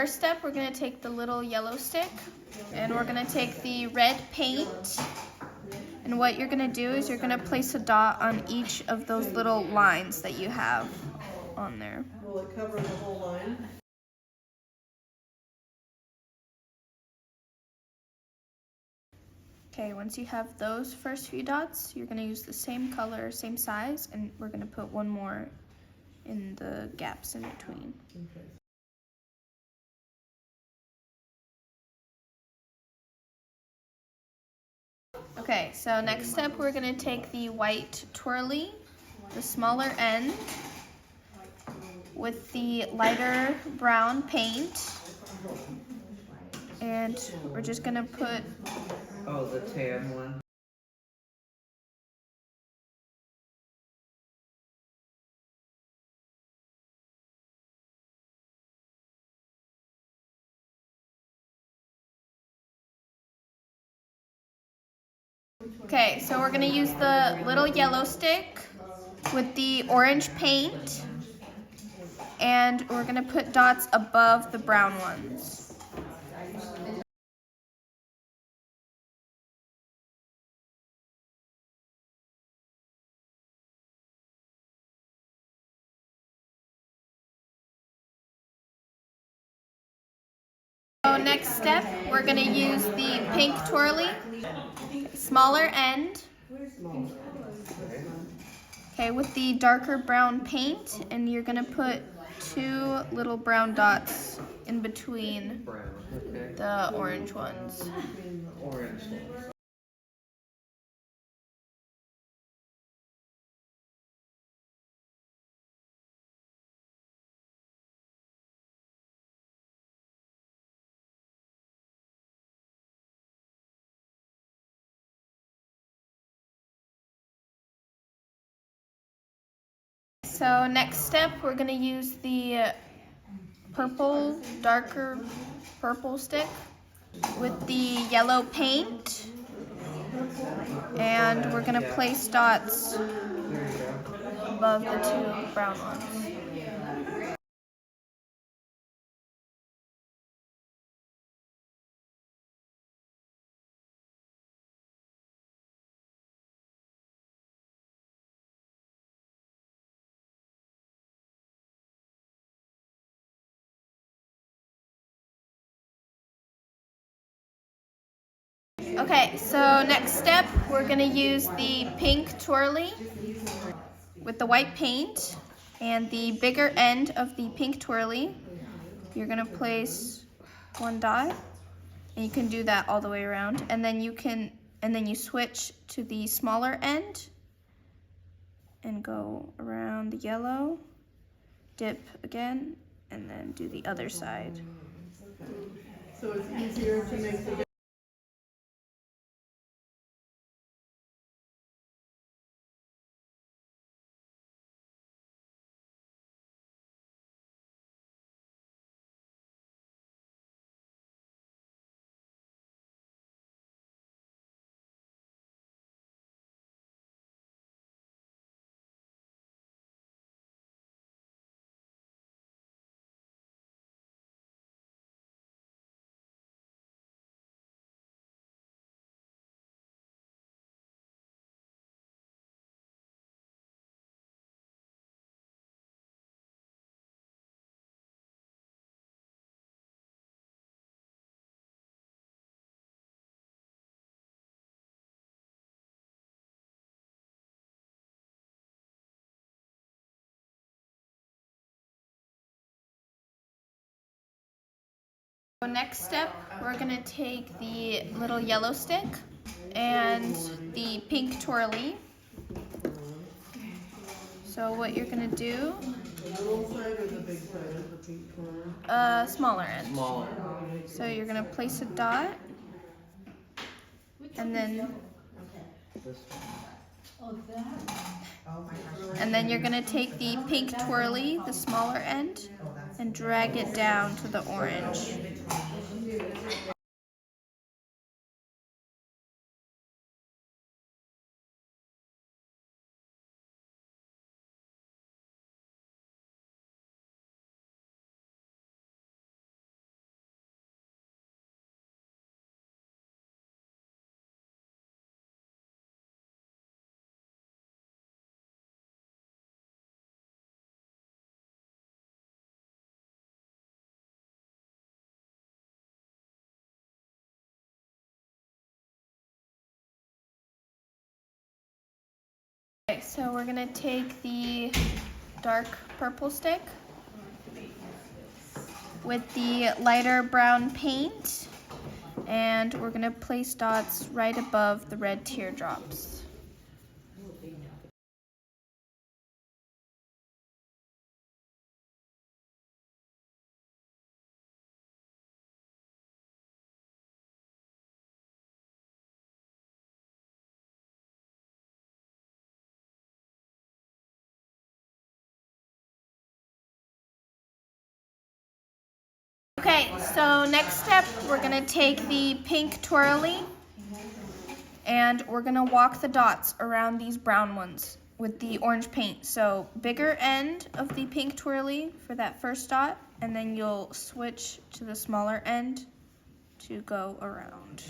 First step, we're going to take the little yellow stick and we're going to take the red paint, and what you're going to do is you're going to place a dot on each of those little lines that you have on there. Will it cover the whole line? Okay, once you have those first few dots, you're going to use the same color, same size, and we're going to put one more in the gaps in between. Okay. Okay, so next step, we're going to take the white twirly, the smaller end, with the lighter brown paint, and we're just going to put... Oh, the tan one? Okay, so we're going to use the little yellow stick with the orange paint, and we're going to put dots above the brown ones. So next step, we're going to use the pink twirly, smaller end, okay, with the darker brown paint, and you're going to put two little brown dots in between the orange ones. Orange ones. So next step, we're going to use the purple, darker purple stick with the yellow paint, and we're going to place dots above the two brown ones. Okay, so next step, we're going to use the pink twirly with the white paint, and the bigger end of the pink twirly, you're going to place one dot, and you can do that all the way around, and then you switch to the smaller end and go around the yellow, dip again, and then do the other side. So it's easier to make the So next step, we're going to take the little yellow stick and the pink twirly. So what you're going to do, little side or the big side of the pink corner? smaller end. Smaller. So you're going to place a dot, and then This you're going to take the pink twirly, the smaller end, and drag it down to the orange. so we're gonna take the dark purple stick with the lighter brown paint, and we're gonna place dots right above the red teardrops. Okay, so next step, we're gonna take the pink twirly and we're gonna walk the dots around these brown ones with the orange paint. So bigger end of the pink twirly for that first dot, and then you'll switch to the smaller end to go around.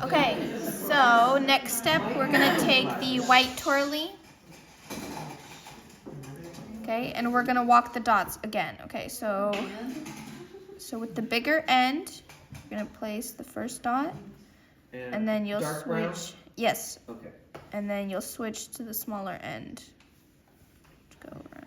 Okay, so next step, we're gonna take the white twirly, okay, and we're gonna walk the dots again. Okay, so with the bigger end, you're gonna place the first dot, and then you'll dark brown? switch. Yes, Okay. and then you'll switch to the smaller end to go around.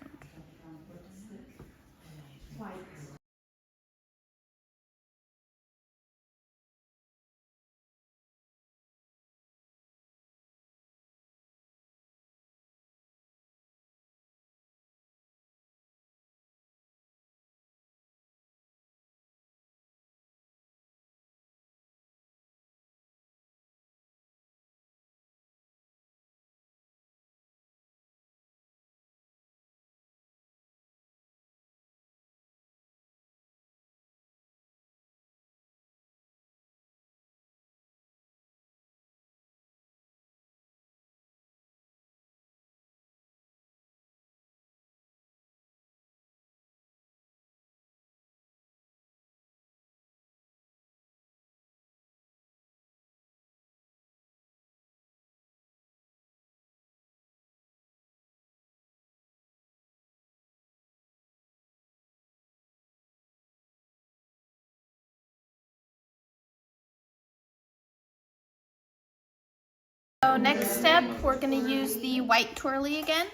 So next step, we're gonna use the white twirly again,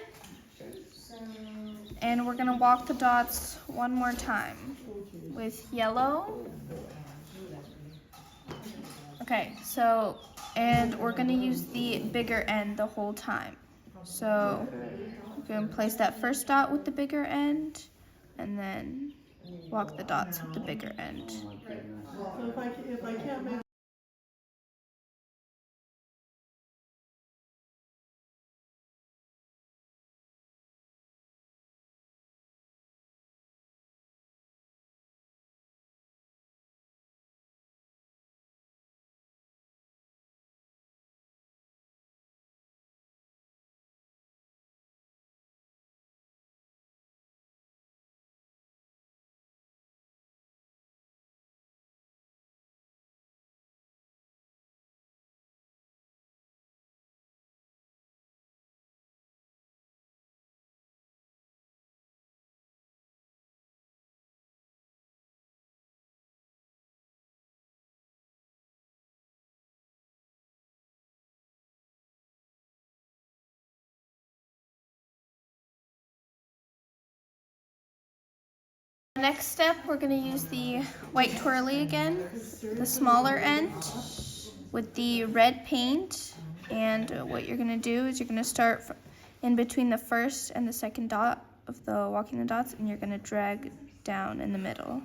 and we're gonna walk the dots one more time with yellow. Okay, so, and we're gonna use the bigger end the whole time. So we're gonna place that first dot with the bigger end, and then walk the dots with the bigger end. So if I can't make Next step, we're going to use the white twirly again, the smaller end, with the red paint. And what you're going to do is you're going to start in between the first and the second dot of the walking the dots, and you're going to drag down in the middle.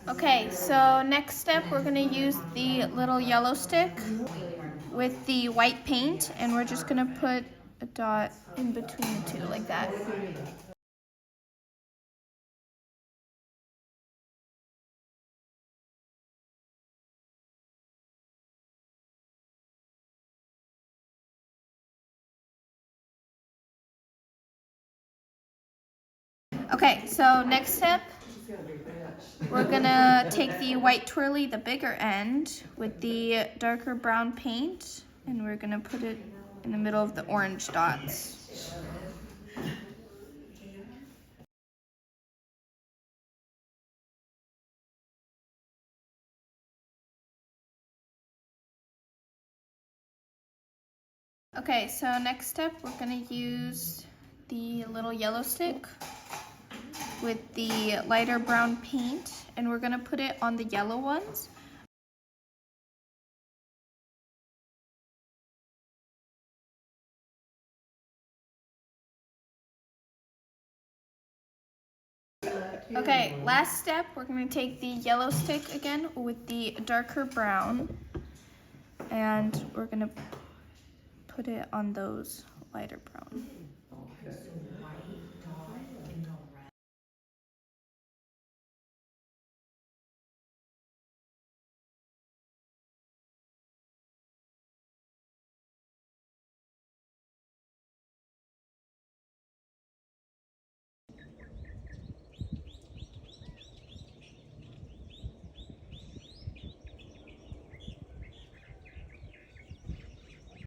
Okay, so next step, we're going to use the little yellow stick with the white paint, and we're just going to put a dot in between the two, like that. Okay, so next step, we're gonna take the white twirly, the bigger end, with the darker brown paint, and we're gonna put it in the middle of the orange dots. Okay, so next step, we're gonna use the little yellow stick with the lighter brown paint, and we're gonna put it on the yellow ones. Okay, last step, we're gonna take the yellow stick again with the darker brown, and we're gonna put it on those lighter brown.